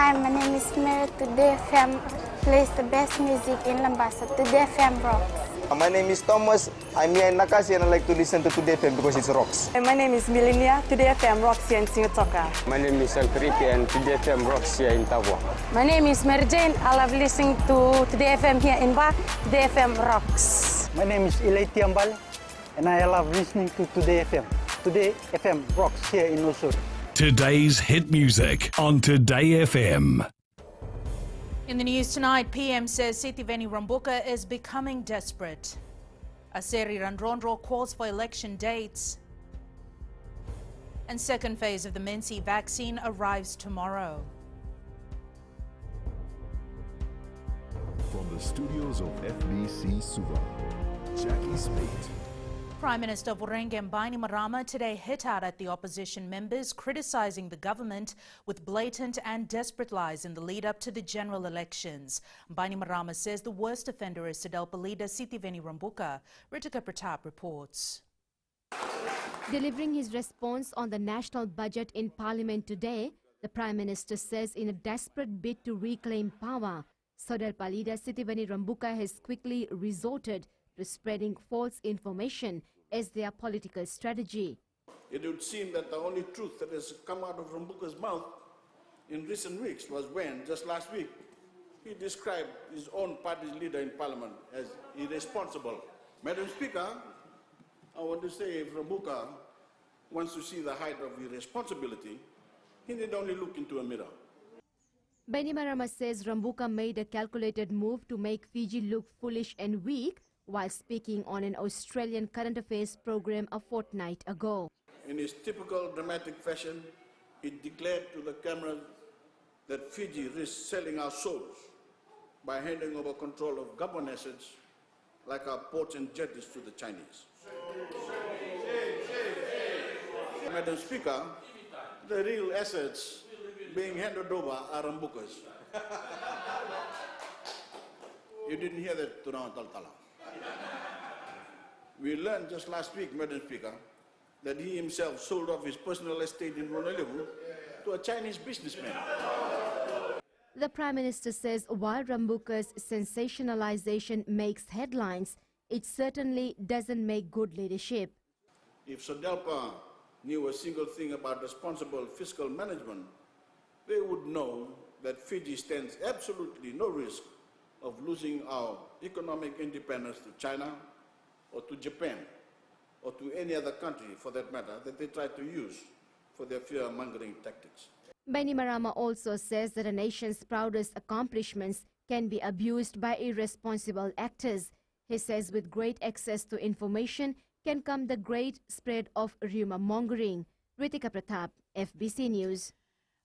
Hi, my name is Mary. Today FM plays the best music in Lambasa. Today FM rocks. My name is Thomas. I'm here in Nakasi and I like to listen to Today FM because it rocks. My name is Milenia. Today FM rocks here in Singatoka. My name is Alfripi and Today FM rocks here in Tavua. My name is Mary Jane. I love listening to Today FM here in Ba. Today FM rocks. My name is Ilay Tiambal and I love listening to Today FM. Today FM rocks here in Osur. Today's hit music on Today FM. In the news tonight, PM says Sitiveni Rambuka is becoming desperate. Aseri Randrondro calls for election dates. And second phase of the Mensi vaccine arrives tomorrow. From the studios of FBC Suva, Jackie Spate. Prime Minister Vorenge Bainimarama today hit out at the opposition members, criticising the government with blatant and desperate lies in the lead-up to the general elections. Bainimarama says the worst offender is Sadelpa leader Sitiveni Rambuka. Ritika Pratap reports. Delivering his response on the national budget in Parliament today, the Prime Minister says in a desperate bid to reclaim power, Sadelpa leader Sitiveni Rambuka has quickly resorted to spreading false information as their political strategy. It would seem that the only truth that has come out of Rambuka's mouth in recent weeks was when, just last week, he described his own party's leader in Parliament as irresponsible. Madam Speaker, I want to say if Rambuka wants to see the height of irresponsibility, he need only look into a mirror. Bainimarama says Rambuka made a calculated move to make Fiji look foolish and weak while speaking on an Australian current affairs program a fortnight ago. In his typical dramatic fashion, he declared to the cameras that Fiji risks selling our souls by handing over control of government assets like our ports and jetties to the Chinese. Madam Speaker, the real assets being handed over are Rambuka's. You didn't hear that to Taltala. We learned just last week, Madam Speaker, that he himself sold off his personal estate in Ronalevu to a Chinese businessman. The Prime Minister says while Rambuka's sensationalization makes headlines, it certainly doesn't make good leadership. If Sadelpa knew a single thing about responsible fiscal management, they would know that Fiji stands absolutely no risk of losing our economic independence to China or to Japan or to any other country, for that matter, that they try to use for their fear-mongering tactics. Bainimarama also says that a nation's proudest accomplishments can be abused by irresponsible actors. He says with great access to information can come the great spread of rumour-mongering. Ritika Pratap, FBC News.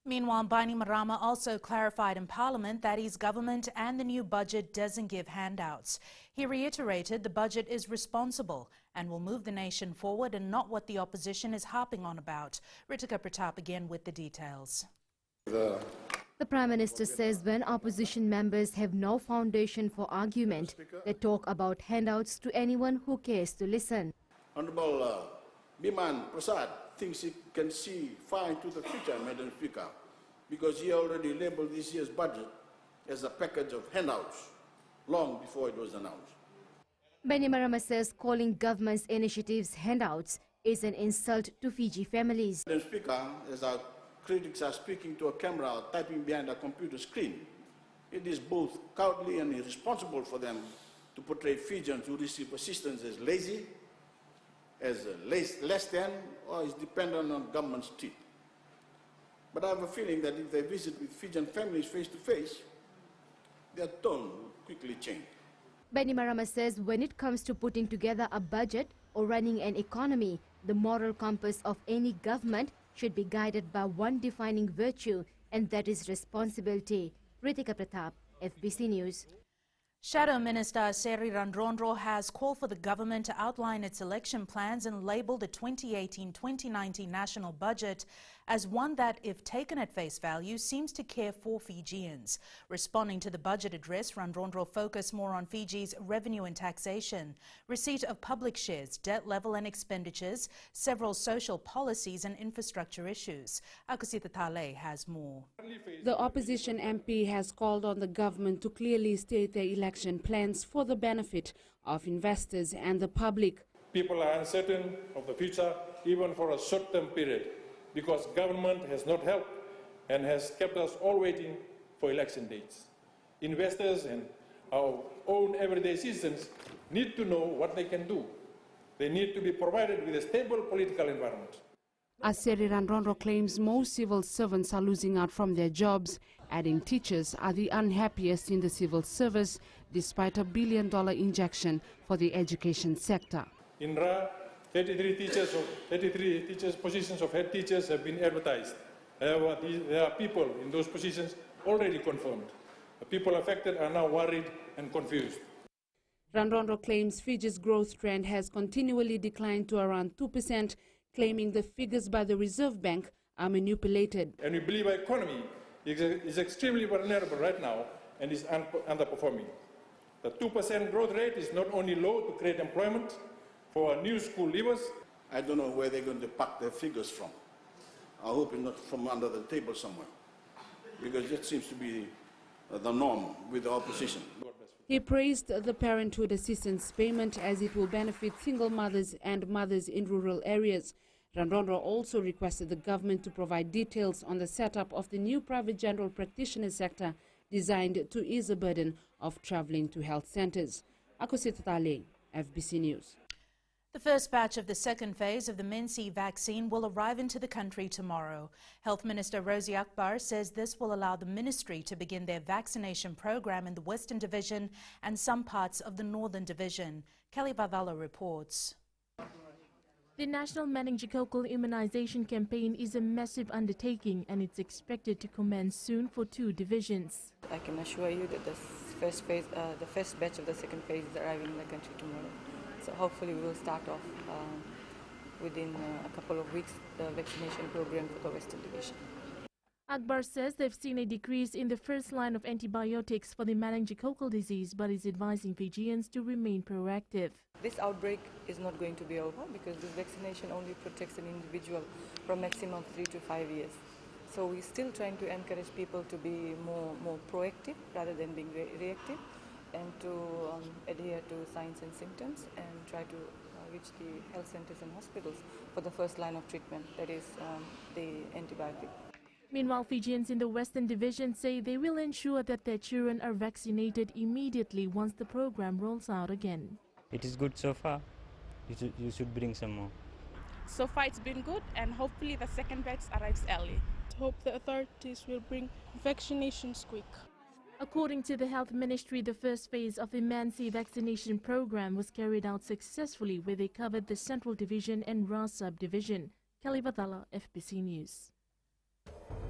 Meanwhile, Bainimarama also clarified in Parliament that his government and the new budget doesn't give handouts. He reiterated the budget is responsible and will move the nation forward and not what the opposition is harping on about. Ritika Pratap again with the details. The Prime Minister says when opposition members have no foundation for argument, they talk about handouts to anyone who cares to listen. Honorable Biman Prasad thinks he can see far into the future, Madam Speaker, because he already labeled this year's budget as a package of handouts long before it was announced. Bainimarama says calling government's initiatives handouts is an insult to Fiji families. Madam Speaker, as our critics are speaking to a camera or typing behind a computer screen, it is both cowardly and irresponsible for them to portray Fijians who receive assistance as lazy, as less than, or is dependent on government's teeth. But I have a feeling that if they visit with Fijian families face to face, their tone will quickly change. Bainimarama says when it comes to putting together a budget or running an economy, the moral compass of any government should be guided by one defining virtue, and that is responsibility. Ritika Pratap, FBC News. Shadow Minister Seri Randrondro has called for the government to outline its election plans and label the 2018-2019 national budget as one that, if taken at face value, seems to care for Fijians. Responding to the budget address, Randrondro focused more on Fiji's revenue and taxation, receipt of public shares, debt level and expenditures, several social policies and infrastructure issues. Akusita Tale has more. The opposition MP has called on the government to clearly state their election plans for the benefit of investors and the public. People are uncertain of the future, even for a short-term period, because government has not helped and has kept us all waiting for election dates. Investors and our own everyday citizens need to know what they can do. They need to be provided with a stable political environment. Aseri Randrondro claims most civil servants are losing out from their jobs, adding teachers are the unhappiest in the civil service, despite a $1 billion injection for the education sector. In RA, 33 teachers positions of head teachers have been advertised. However, there are people in those positions already confirmed. The people affected are now worried and confused. Randrondro claims Fiji's growth trend has continually declined to around 2%, claiming the figures by the Reserve Bank are manipulated. And we believe our economy is extremely vulnerable right now and is underperforming. The 2% growth rate is not only low to create employment for our new school leavers. I don't know where they're going to pack their figures from. I hope it's not from under the table somewhere, because that seems to be the norm with the opposition. He praised the parenthood assistance payment as it will benefit single mothers and mothers in rural areas. Randrondro also requested the government to provide details on the setup of the new private general practitioner sector designed to ease the burden of traveling to health centers. Akusita Tale, FBC News. The first batch of the second phase of the Mensi vaccine will arrive into the country tomorrow. Health Minister Rosie Akbar says this will allow the ministry to begin their vaccination program in the Western Division and some parts of the Northern Division. Kelly Vadala reports. The National Meningococcal Immunization Campaign is a massive undertaking and it's expected to commence soon for 2 divisions. I can assure you that the first batch of the second phase is arriving in the country tomorrow. So hopefully we will start off within a couple of weeks the vaccination program for the Western Division. Akbar says they've seen a decrease in the first line of antibiotics for the meningococcal disease, but is advising Fijians to remain proactive. This outbreak is not going to be over because this vaccination only protects an individual from maximum 3 to 5 years. So we're still trying to encourage people to be more proactive rather than being reactive, and to adhere to signs and symptoms and try to reach the health centers and hospitals for the first line of treatment, that is the antibiotic. Meanwhile, Fijians in the Western Division say they will ensure that their children are vaccinated immediately once the program rolls out again. It is good so far. You should bring some more. So far it's been good, and hopefully the second batch arrives early. I hope the authorities will bring vaccinations quick. According to the Health Ministry, the first phase of the Mensi vaccination program was carried out successfully, where they covered the Central Division and Ra Sub-Division. Kelly Vadala, FBC News.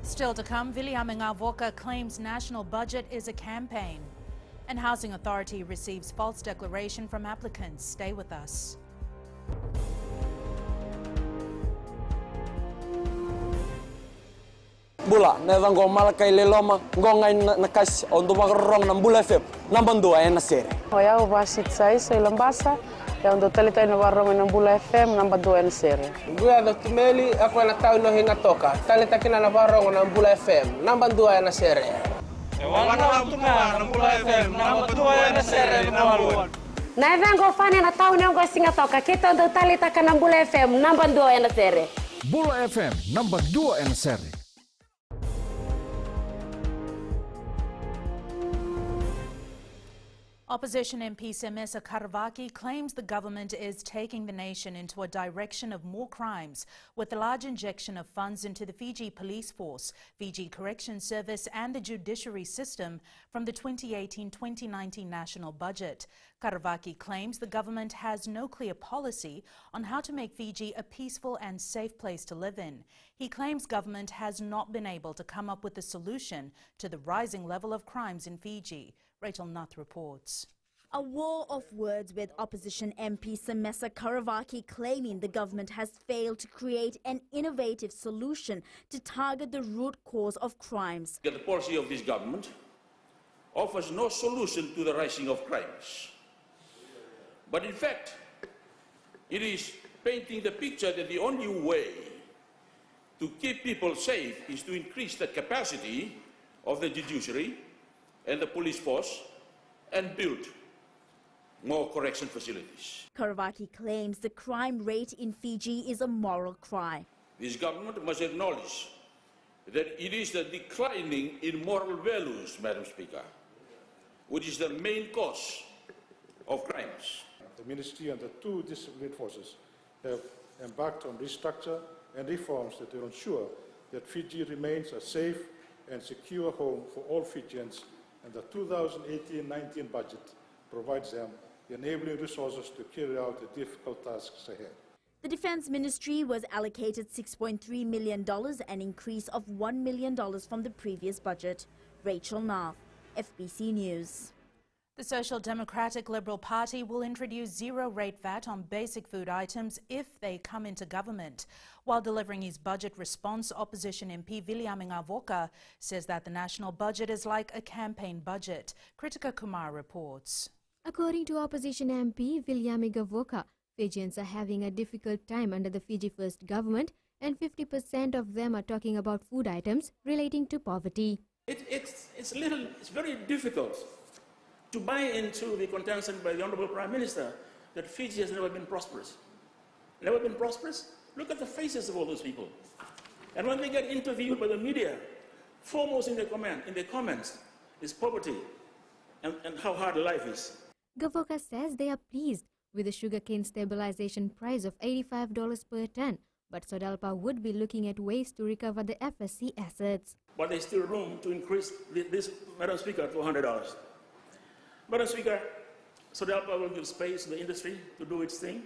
Still to come, Viliame Ngavoka claims national budget is a campaign. And Housing Authority receives false declaration from applicants. Stay with us. Bula, neva ngo malakai leloma, ngo ngai nakas on makarong ng Bula FM, nambang 2 na sere. Hoya uvasit sai sa Lambasa, ya on talita na warong ng Bula FM, nambang 2 na sere. Guya do kimeli, ako na tao no hinga toka, talita kina na warong ng Bula FM, nambang 2 na sere. Wana tunga ng Bula FM, nambang 2 na sere nawaluan. Neva ngo fane na tao no ngo singa toka, kita on talita ka ng Bula FM, nambang 2 na sere. Bula FM, nambang 2 na sere. Opposition MP Semesa Karavaki claims the government is taking the nation into a direction of more crimes with a large injection of funds into the Fiji Police Force, Fiji Correction Service and the judiciary system from the 2018-2019 national budget. Karavaki claims the government has no clear policy on how to make Fiji a peaceful and safe place to live in. He claims government has not been able to come up with a solution to the rising level of crimes in Fiji. Rachel Nath reports. A war of words with opposition MP Semesa Karavaki claiming the government has failed to create an innovative solution to target the root cause of crimes. The policy of this government offers no solution to the rising of crimes. But in fact, it is painting the picture that the only way to keep people safe is to increase the capacity of the judiciary and the police force and build more correction facilities. Karavaki claims the crime rate in Fiji is a moral cry. This government must acknowledge that it is the declining in moral values, Madam Speaker, which is the main cause of crimes. The ministry and the two disciplinary forces have embarked on restructure and reforms that will ensure that Fiji remains a safe and secure home for all Fijians, and the 2018-19 budget provides them the enabling resources to carry out the difficult tasks ahead. The Defence Ministry was allocated $6.3 million, an increase of $1 million from the previous budget. Rachel Nath, FBC News. The Social Democratic Liberal Party will introduce zero-rate VAT on basic food items if they come into government. While delivering his budget response, opposition MP Viliame Ngavoka says that the national budget is like a campaign budget. Kritika Kumar reports. According to opposition MP Viliame Ngavoka, Fijians are having a difficult time under the Fiji First government, and 50% of them are talking about food items relating to poverty. It's very difficult to buy into the contention by the Honourable Prime Minister that Fiji has never been prosperous. Never been prosperous? Look at the faces of all those people. And when they get interviewed by the media, foremost in their comments is poverty and how hard life is. Ngavoka says they are pleased with the sugarcane stabilization price of $85 per ton, but Sodalpa would be looking at ways to recover the FSC assets. But there's still room to increase this, Madam Speaker, to $100. Madam Speaker, Sodalpa will give space to the industry to do its thing,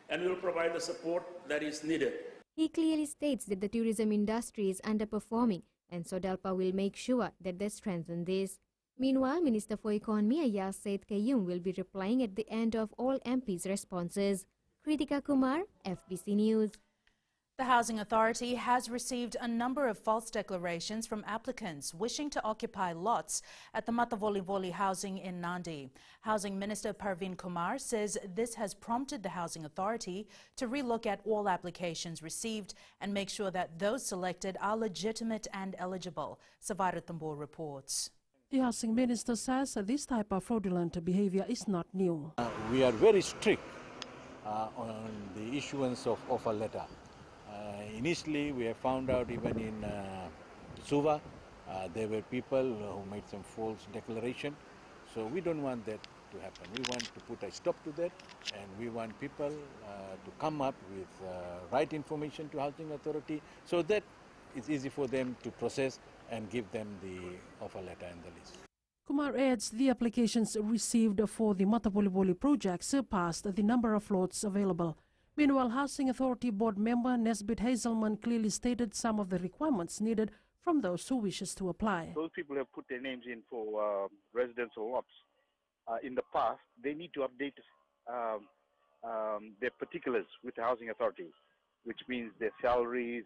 and will provide the support that is needed. He clearly states that the tourism industry is underperforming, and Sodalpa will make sure that they strengthen this. Meanwhile, Minister for Economy Ayal Said Kayum will be replying at the end of all MPs' responses. Kritika Kumar, FBC News. The Housing Authority has received a number of false declarations from applicants wishing to occupy lots at the Matavolivoli housing in Nandi. Housing Minister Parveen Kumar says this has prompted the Housing Authority to relook at all applications received and make sure that those selected are legitimate and eligible. Savara Tambor reports. The Housing Minister says this type of fraudulent behavior is not new. We are very strict on the issuance of offer letter. Initially, we have found out even in Suva, there were people who made some false declaration. So we don't want that to happen. We want to put a stop to that, and we want people to come up with right information to Housing Authority so that it's easy for them to process and give them the offer letter and the list. Kumar adds the applications received for the Matavolivoli project surpassed the number of lots available. Meanwhile, Housing Authority Board member Nesbit Hazelman clearly stated some of the requirements needed from those who wishes to apply. Those people have put their names in for residential lots in the past. They need to update their particulars with the Housing Authority, which means their salaries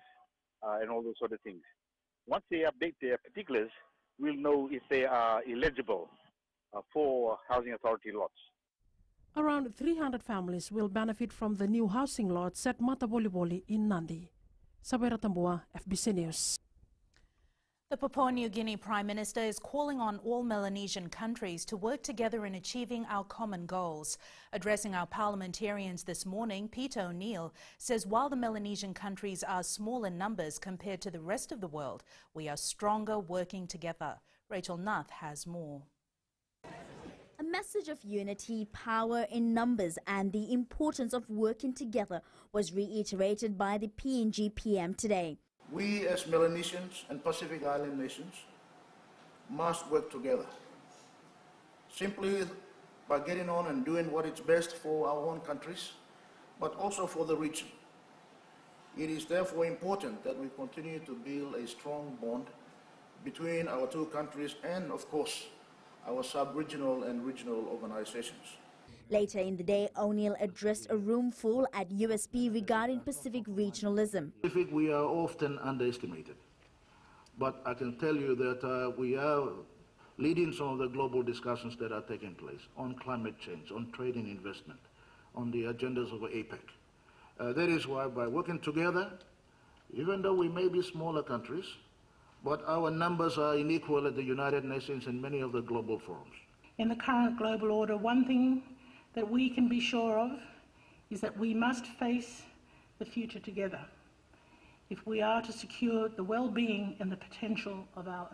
and all those sort of things. Once they update their particulars, we'll know if they are eligible for Housing Authority lots. Around 300 families will benefit from the new housing lots at Matavolivoli in Nandi. Sabera Tambua, FBC News. The Papua New Guinea Prime Minister is calling on all Melanesian countries to work together in achieving our common goals. Addressing our parliamentarians this morning, Peter O'Neill says while the Melanesian countries are small in numbers compared to the rest of the world, we are stronger working together. Rachel Nath has more. A message of unity, power in numbers and the importance of working together was reiterated by the PNG PM today. We as Melanesians and Pacific Island nations must work together. Simply by getting on and doing what is best for our own countries, but also for the region. It is therefore important that we continue to build a strong bond between our two countries and, of course, our sub-regional and regional organizations. Later in the day, O'Neill addressed a room full at USB regarding Pacific regionalism. Pacific, we are often underestimated, but I can tell you that we are leading some of the global discussions that are taking place on climate change, on trade and investment, on the agendas of APEC. That is why, by working together, even though we may be smaller countries, but our numbers are unequal at the United Nations and many of the global forums. In the current global order, one thing that we can be sure of is that we must face the future together if we are to secure the well-being and the potential of our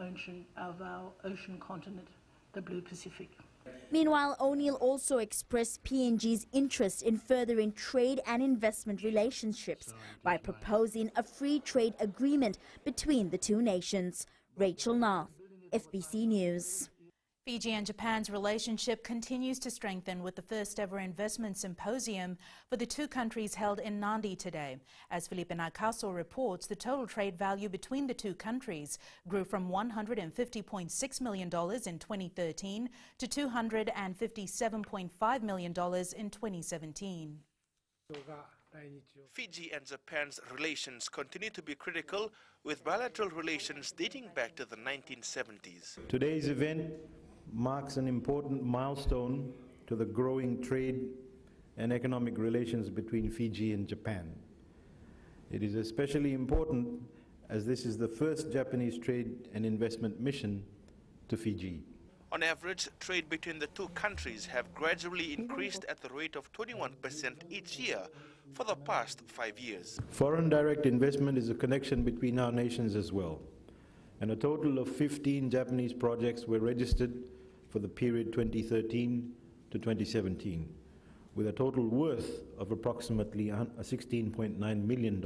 ocean continent, the Blue Pacific. Meanwhile, O'Neill also expressed PNG's interest in furthering trade and investment relationships by proposing a free trade agreement between the two nations. Rachel Narth, FBC News. Fiji and Japan's relationship continues to strengthen with the first ever investment symposium for the two countries held in Nadi today. As Felipe Naikaso reports, the total trade value between the two countries grew from $150.6 million in 2013 to $257.5 million in 2017. Fiji and Japan's relations continue to be critical, with bilateral relations dating back to the 1970s. Today's event marks an important milestone to the growing trade and economic relations between Fiji and Japan. It is especially important as this is the first Japanese trade and investment mission to Fiji. On average, trade between the two countries have gradually increased at the rate of 21% each year for the past 5 years. Foreign direct investment is a connection between our nations as well, and a total of 15 Japanese projects were registered for the period 2013 to 2017, with a total worth of approximately $16.9 million.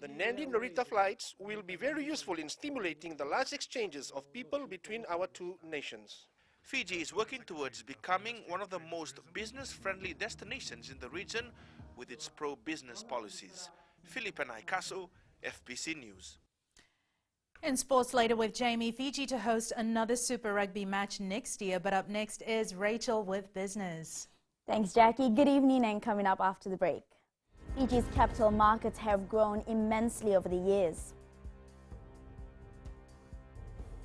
The Nandi-Narita flights will be very useful in stimulating the large exchanges of people between our two nations. Fiji is working towards becoming one of the most business-friendly destinations in the region with its pro-business policies. Felipe Naikaso, FBC News. In sports later with Jamie, Fiji to host another Super Rugby match next year, but up next is Rachel with business. Thanks, Jackie. Good evening, and coming up after the break. Fiji's capital markets have grown immensely over the years.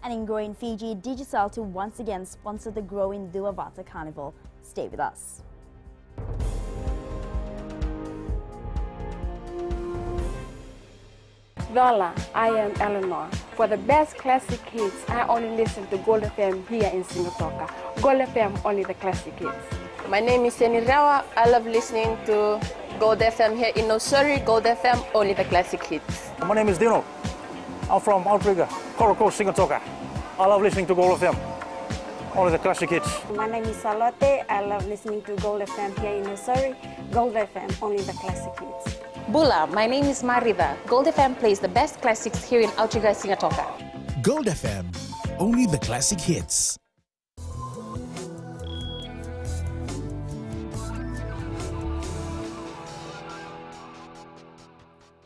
And in growing Fiji, Digicel to once again sponsor the growing Duavata Carnival. Stay with us. Lola, I am Eleanor. For the best classic hits, I only listen to Gold FM here in Singatoka. Gold FM, only the classic hits. My name is Seni Rawa. I love listening to Gold FM here in Nosuri. Gold FM, only the classic hits. My name is Dino. I'm from Outrigger, Coral Coast, Singatoka. I love listening to Gold FM, only the classic hits. My name is Salote. I love listening to Gold FM here in Nosuri. Gold FM, only the classic hits. Bula, my name is Marida. Gold FM plays the best classics here in Outrigger, Singatoka. Gold FM, only the classic hits.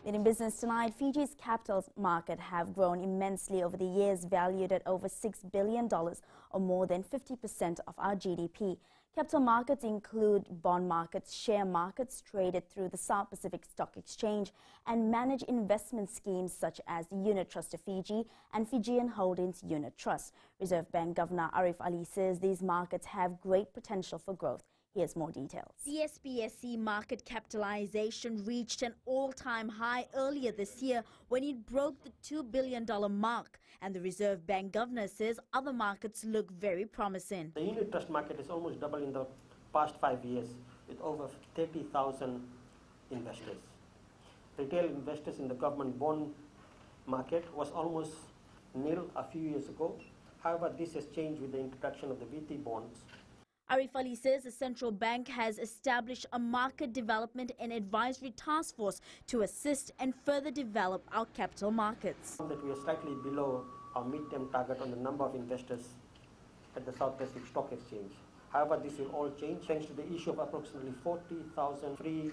In business tonight, Fiji's capital market have grown immensely over the years, valued at over $6 billion, or more than 50% of our GDP. Capital markets include bond markets, share markets traded through the South Pacific Stock Exchange, and manage investment schemes such as the Unit Trust of Fiji and Fijian Holdings Unit Trust. Reserve Bank Governor Arif Ali says these markets have great potential for growth. Here's more details. The SPSC market capitalization reached an all-time high earlier this year when it broke the $2 billion mark. And the Reserve Bank governor says other markets look very promising. The unit trust market is almost doubled in the past 5 years with over 30,000 investors. Retail investors in the government bond market was almost nil a few years ago. However, this has changed with the introduction of the VT bonds. Arif Ali says the central bank has established a market development and advisory task force to assist and further develop our capital markets. That we are slightly below our mid-term target on the number of investors at the South Pacific Stock Exchange. However, this will all change thanks to the issue of approximately 40,000 free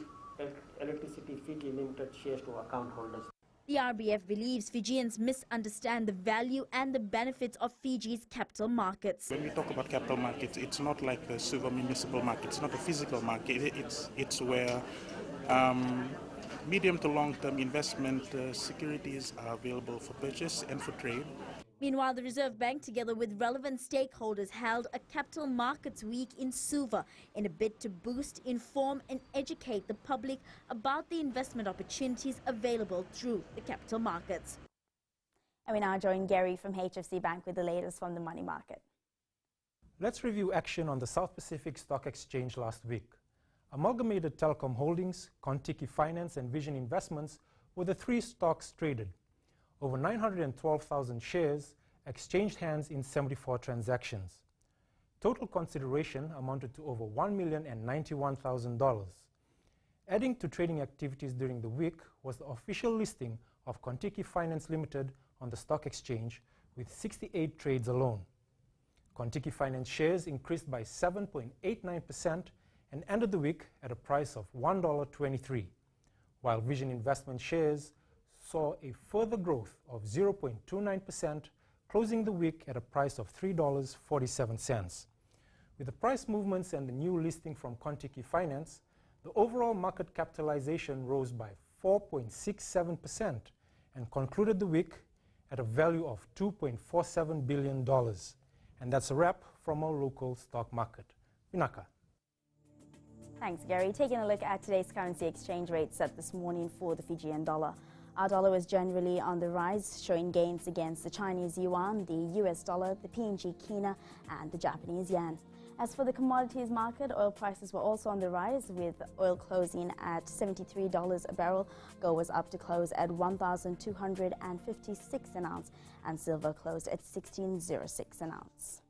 electricity Fiji Limited shares to account holders. The RBF believes Fijians misunderstand the value and the benefits of Fiji's capital markets. When we talk about capital markets, it's not like the Suva municipal market. It's not a physical market. It's where medium to long-term investment securities are available for purchase and for trade. Meanwhile, the Reserve Bank, together with relevant stakeholders, held a Capital Markets Week in Suva in a bid to boost, inform and educate the public about the investment opportunities available through the capital markets. And we now join Gary from HFC Bank with the latest from the money market. Let's review action on the South Pacific Stock Exchange last week. Amalgamated Telecom Holdings, Contiki Finance and Vision Investments were the three stocks traded. Over 912,000 shares exchanged hands in 74 transactions. Total consideration amounted to over $1,091,000. Adding to trading activities during the week was the official listing of Contiki Finance Limited on the stock exchange with 68 trades alone. Contiki Finance shares increased by 7.89% and ended the week at a price of $1.23, while Vision Investment shares saw a further growth of 0.29%, closing the week at a price of $3.47. With the price movements and the new listing from Contiki Finance, the overall market capitalization rose by 4.67% and concluded the week at a value of $2.47 billion. And that's a wrap from our local stock market. Vinaka. Thanks, Gary. Taking a look at today's currency exchange rate set this morning for the Fijian dollar. Our dollar was generally on the rise, showing gains against the Chinese yuan, the US dollar, the PNG kina, and the Japanese yen. As for the commodities market, oil prices were also on the rise, with oil closing at $73 a barrel. Gold was up to close at $1,256 an ounce, and silver closed at $16.06 an ounce.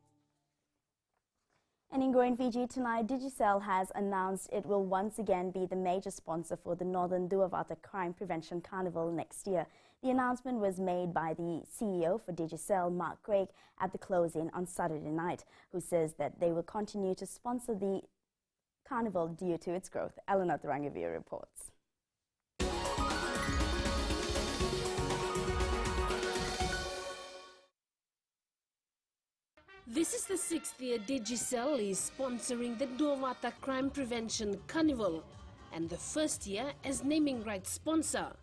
And in growing Fiji tonight, Digicel has announced it will once again be the major sponsor for the Northern Duavata Crime Prevention Carnival next year. The announcement was made by the CEO for Digicel, Mark Craig, at the closing on Saturday night, who says that they will continue to sponsor the carnival due to its growth. Eleanor Thurangavia reports. This is the 6th year Digicel is sponsoring the Duavata Crime Prevention Carnival, and the first year as naming rights sponsor.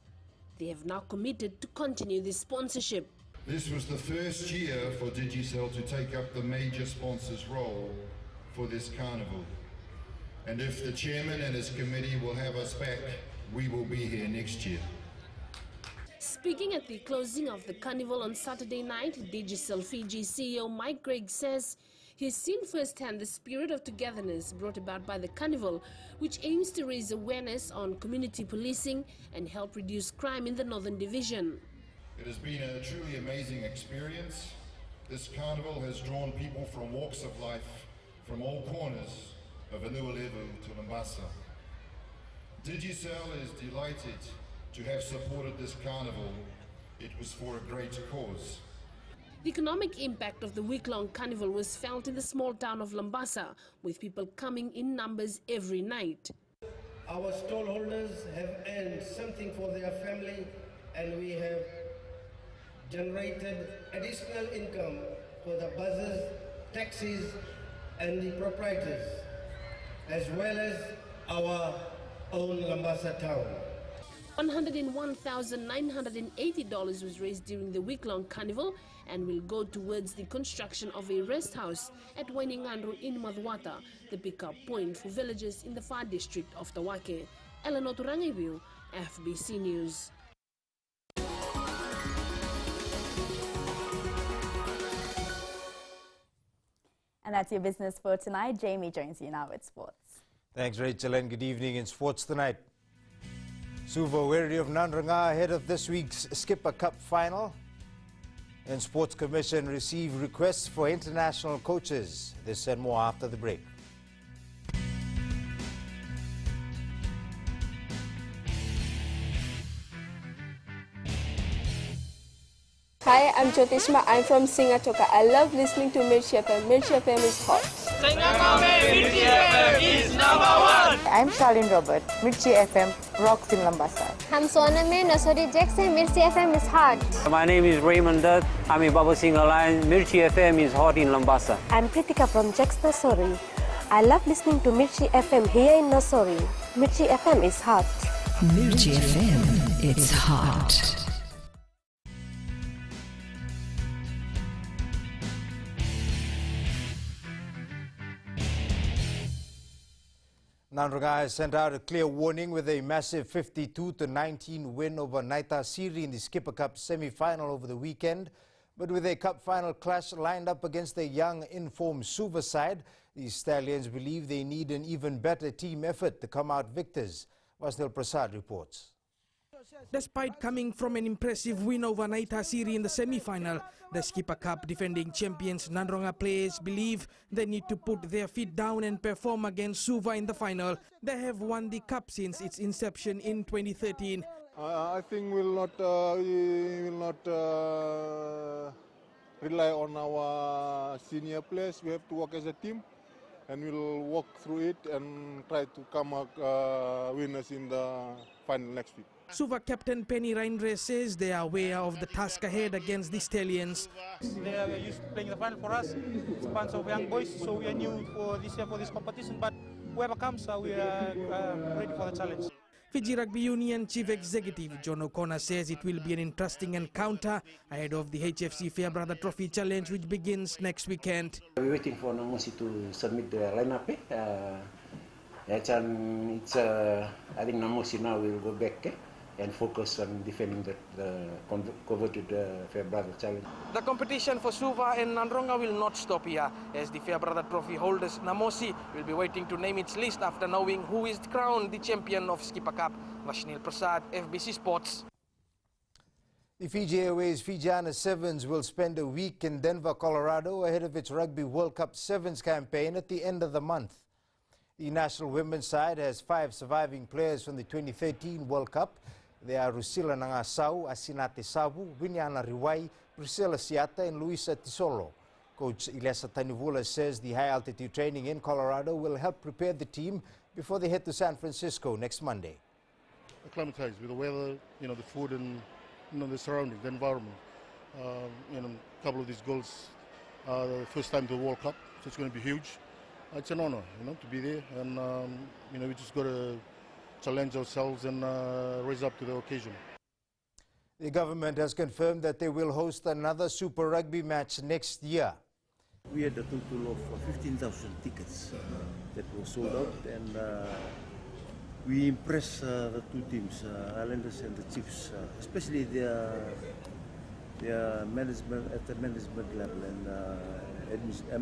They have now committed to continue this sponsorship. This was the first year for Digicel to take up the major sponsor's role for this carnival. And if the chairman and his committee will have us back, we will be here next year. Speaking at the closing of the carnival on Saturday night, Digicel Fiji CEO Mike Craig says he's seen firsthand the spirit of togetherness brought about by the carnival, which aims to raise awareness on community policing and help reduce crime in the Northern Division. It has been a truly amazing experience. This carnival has drawn people from walks of life from all corners of Anualevu to Mombasa. Digicel is delighted to have supported this carnival. It was for a great cause. The economic impact of the week-long carnival was felt in the small town of Lambasa, with people coming in numbers every night. Our stallholders have earned something for their family, and we have generated additional income for the buses, taxis, and the proprietors, as well as our own Lambasa town. $101,980 was raised during the week-long carnival and will go towards the construction of a rest house at Wainingandro in Madhuata, the pick-up point for villagers in the far district of Tawake. Eleanor Thurangavia, FBC News. And that's your business for tonight. Jamie joins you now with sports. Thanks, Rachel, and good evening in sports tonight. Suva wary of Nanranga ahead of this week's Skipper Cup final. And Sports Commission receive requests for international coaches. This and more after the break. Hi, I'm Jyotishma. I'm from Singatoka. I love listening to Mirchi FM. Mirchi FM is hot. Mirchi FM is #1. I'm Charlene Robert. Mirchi FM rocks in Lambasa. I'm Soname Nasori Jackson. Mirchi FM is hot. My name is Raymond Dutt. I'm in Baba Singh Alliance. Mirchi FM is hot in Lambasa. I'm Kritika from Jax Nasori. I love listening to Mirchi FM here in Nasori. Mirchi FM is hot. Mirchi FM, it's hot. Nanranga has sent out a clear warning with a massive 52-19 win over Naita Siri in the Skipper Cup semi-final over the weekend. But with a cup final clash lined up against a young, informed Suva side, the Stallions believe they need an even better team effort to come out victors. Vasnil Prasad reports. Despite coming from an impressive win over Naita Siri in the semi-final, the Skipper Cup defending champions Nanronga players believe they need to put their feet down and perform against Suva in the final. They have won the cup since its inception in 2013. I think we will not rely on our senior players. We have to work as a team, and we'll walk through it and try to come out winners in the final next week. Suva captain Penny Reindre says they are aware of the task ahead against the Stallions. They are used to playing the final for us. It's a bunch of young boys, so we are new for this year for this competition. But whoever comes, we are ready for the challenge. Fiji Rugby Union Chief Executive John O'Connor says it will be an interesting encounter ahead of the HFC Fairbrother Trophy Challenge, which begins next weekend. We're waiting for Namosi to submit the lineup. I think Namosi now will go back and focus on defending the coveted Fairbrother Challenge. The competition for Suva and Nanronga will not stop here, as the Fairbrother Trophy holders Namosi will be waiting to name its list after knowing who is crowned the champion of Skipper Cup. Vashnil Prasad, FBC Sports. The Fiji Airways Fijiana Sevens will spend a week in Denver, Colorado ahead of its Rugby World Cup Sevens campaign at the end of the month. The national women's side has 5 surviving players from the 2013 World Cup. They are Rusila Nangasau, Asinate Sabu, Vinyana Riwai, Priscilla Siata and Luisa Tisolo. Coach Ilesa Tanivula says the high-altitude training in will help prepare the team before they head to San Francisco next Monday. Acclimatized with the weather, the food and the surroundings, the environment. A couple of these goals are the first time to the World Cup, so it's going to be huge. It's an honor, to be there, and we just got to challenge ourselves and raise up to the occasion. The government has confirmed that they will host another Super Rugby match next year. We had a total of 15,000 tickets that were sold out, and we impressed the two teams, Islanders and the Chiefs, especially their management at the management level and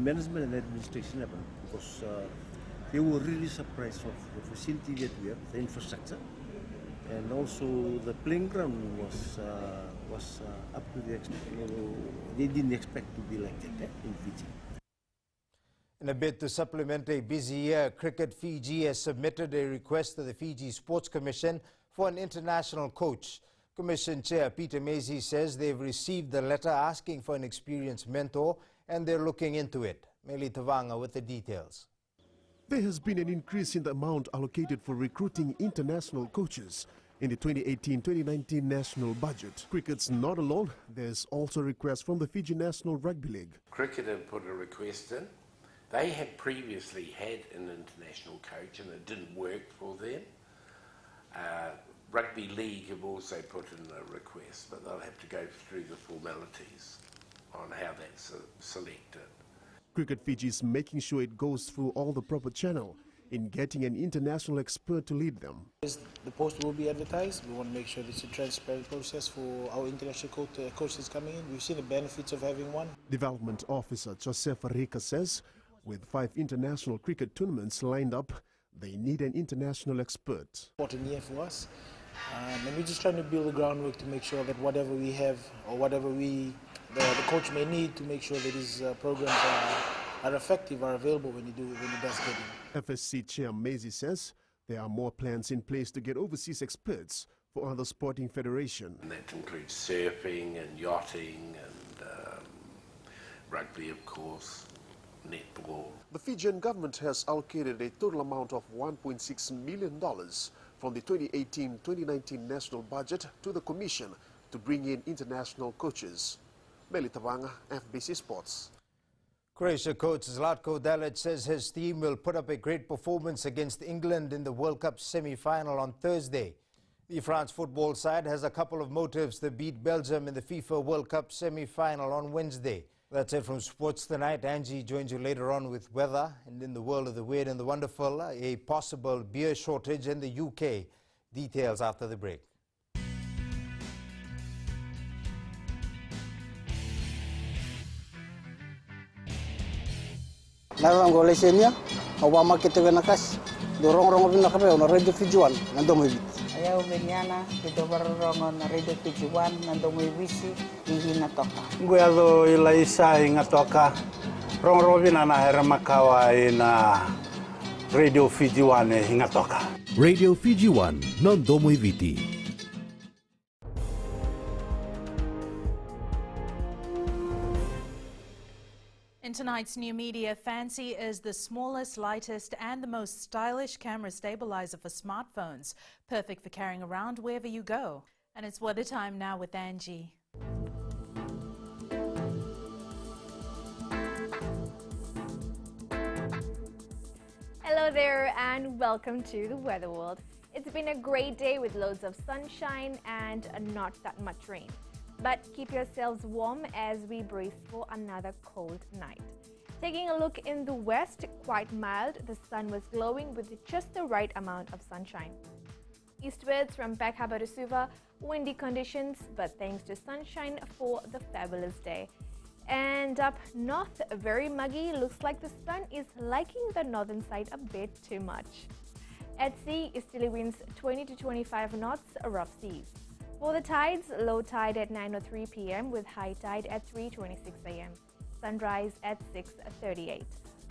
management and administration level, because they were really surprised of the facility that we have, the infrastructure, and also the playing ground was up to the they didn't expect to be like that in Fiji. In a bid to supplement a busy year, Cricket Fiji has submitted a request to the Fiji Sports Commission for an international coach. Commission Chair Peter Mazie says they've received the letter asking for an experienced mentor and they're looking into it. Meli Tavanga with the details. There has been an increase in the amount allocated for recruiting international coaches in the 2018-2019 national budget. Cricket's not alone. There's also a request from the Fiji National Rugby League. Cricket have put a request in. They had previously had an international coach and it didn't work for them. Rugby League have also put in a request, but they'll have to go through the formalities on how that's selected. Cricket Fiji is making sure it goes through all the proper channel in getting an international expert to lead them. The post will be advertised. We want to make sure it's a transparent process for our international coaches coming in. We've seen the benefits of having one. Development Officer Joseph Rica says with 5 international cricket tournaments lined up, they need an international expert. Important year for us. And we're just trying to build the groundwork to make sure that whatever we have or whatever the coach may need to make sure that his programs are effective, are available when he does get in. FSC Chair Mazie says there are more plans in place to get overseas experts for other sporting federations. And that includes surfing and yachting and rugby, of course. netball. The Fijian government has allocated a total amount of $1.6 million from the 2018-2019 national budget to the Commission to bring in international coaches. Meli Tavanga, FBC Sports. Croatia coach Zlatko Dalic says his team will put up a great performance against England in the World Cup semi-final on Thursday. The France football side has a couple of motives to beat Belgium in the FIFA World Cup semi-final on Wednesday. That's it from Sports Tonight. Angie joins you later on with weather, and in the world of the weird and the wonderful, a possible beer shortage in the UK. Details after the break. Narang gole semia, awama kita nakas, dorong bina kape, ona radio Fijuan, nandomo bit. Ayaw benyana, kita barong na radio Fijuan, nandomo bisi, hihina toka. Guelo ilaisa hinga toka, rong bina na heramakawa ina radio Fijuan hinga toka. Radio Fijuan, nandomo viti. In tonight's new media, Fancy is the smallest, lightest and the most stylish camera stabilizer for smartphones. Perfect for carrying around wherever you go. And it's weather time now with Angie. Hello there and welcome to the Weather World. It's been a great day with loads of sunshine and not that much rain. But keep yourselves warm as we brace for another cold night. Taking a look in the west, quite mild, the sun was glowing with just the right amount of sunshine. Eastwards from Peck Harbour to Suva, windy conditions, but thanks to sunshine for the fabulous day. And up north, very muggy, looks like the sun is liking the northern side a bit too much. At sea, easterly winds 20 to 25 knots, rough seas. For the tides, low tide at 9:03 p.m. with high tide at 3:26 a.m. Sunrise at 6:38.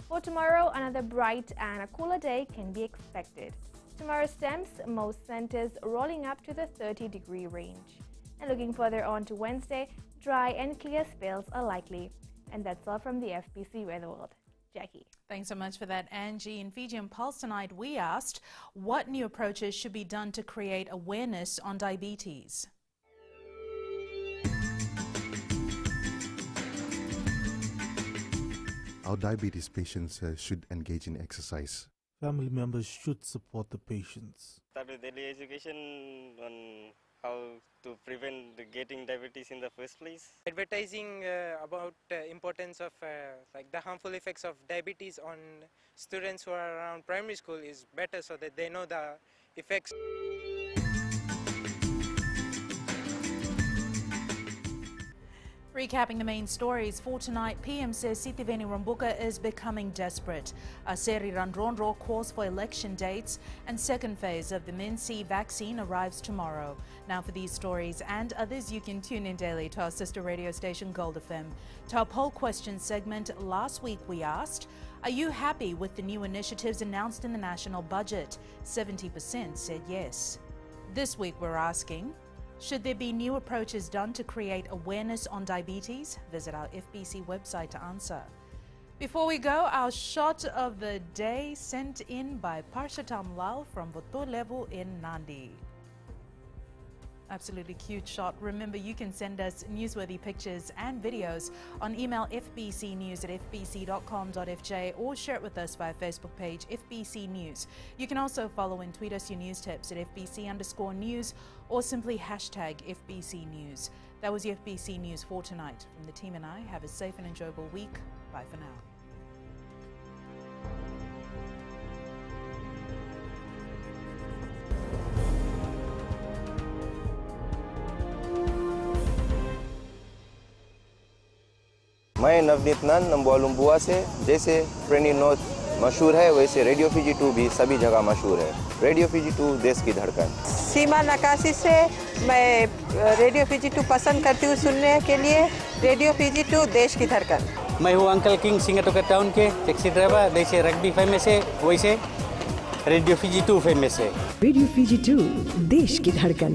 For tomorrow, another bright and a cooler day can be expected. Tomorrow's temps, most centers rolling up to the 30-degree range. And looking further on to Wednesday, dry and clear spells are likely. And that's all from the FBC Weather World. Jackie. Thanks so much for that, Angie. In Fijian Pulse tonight, we asked what new approaches should be done to create awareness on diabetes. Our diabetes patients should engage in exercise. Family members should support the patients. Start with early education on how to prevent getting diabetes in the first place. Advertising about the importance of like the harmful effects of diabetes on students who are around primary school is better so that they know the effects. Recapping the main stories for tonight, PM says Sitiveni Rambuka is becoming desperate. Seri Randronro calls for election dates, and second phase of the MinC vaccine arrives tomorrow. Now for these stories and others, you can tune in daily to our sister radio station Gold FM. To our poll question segment, last week we asked, are you happy with the new initiatives announced in the national budget? 70% said yes. This week we're asking, should there be new approaches done to create awareness on diabetes? Visit our FBC website to answer. Before we go, our shot of the day sent in by Parshatam Lal from Votolevu in Nandi. Absolutely cute shot. Remember, you can send us newsworthy pictures and videos on email fbcnews@fbc.com.fj or share it with us via Facebook page FBC News. You can also follow and tweet us your news tips at FBC_news or simply hashtag FBC News. That was the FBC News for tonight. From the team and I, have a safe and enjoyable week. Bye for now. मैं नवनीत नंद नंबुआ से जैसे प्रेनी note मशहूर है वैसे radio Fiji 2 भी सभी जगह मशहूर है। रेडियो फीजी 2 देश की धड़कन। सीमा नकाशी से मैं रेडियो फीजी 2 पसंद करती हूँ सुनने के लिए। रेडियो फीजी 2 देश की धड़कन। मैं हूँ अंकल किंग सिंगाटोका टाउन के टैक्सी ड्राइवर। जैसे रग्बी फेमस है वैसे रेडियो फीजी 2 फेमस है। रेडियो फीजी 2 देश की धड़कन।